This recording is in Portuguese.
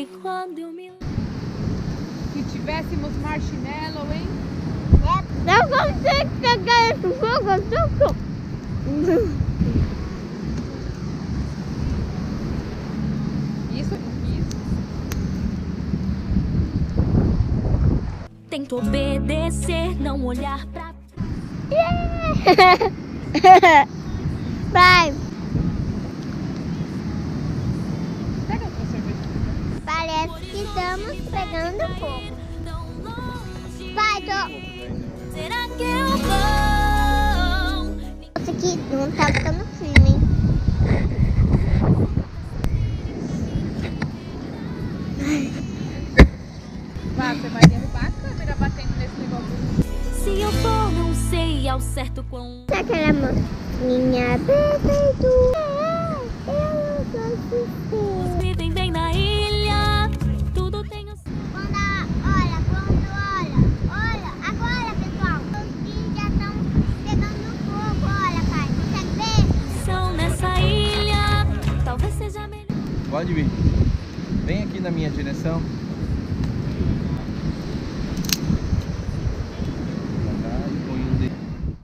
E quando eu me... Se tivéssemos marshmallow, hein? Eu consigo pegar esse fogo, Isso, isso. Tento obedecer, não olhar pra... Vai, Pega outra cerveja. parece que estamos pegando fogo. Vai, Será que eu vou? Isso aqui não tá ficando firme, hein? Vá, você vai derrubar a câmera batendo nesse negócio. Se eu for, não sei ao certo quão... Sabe aquela minha perfeito? Eu não sou suspeito. Vivem bem na ilha, tudo tem o... Quando olha, agora pessoal, os bichos já estão pegando fogo, olha pai, consegue ver? São nessa ilha, talvez seja melhor. Pode vir. Vem aqui na minha direção.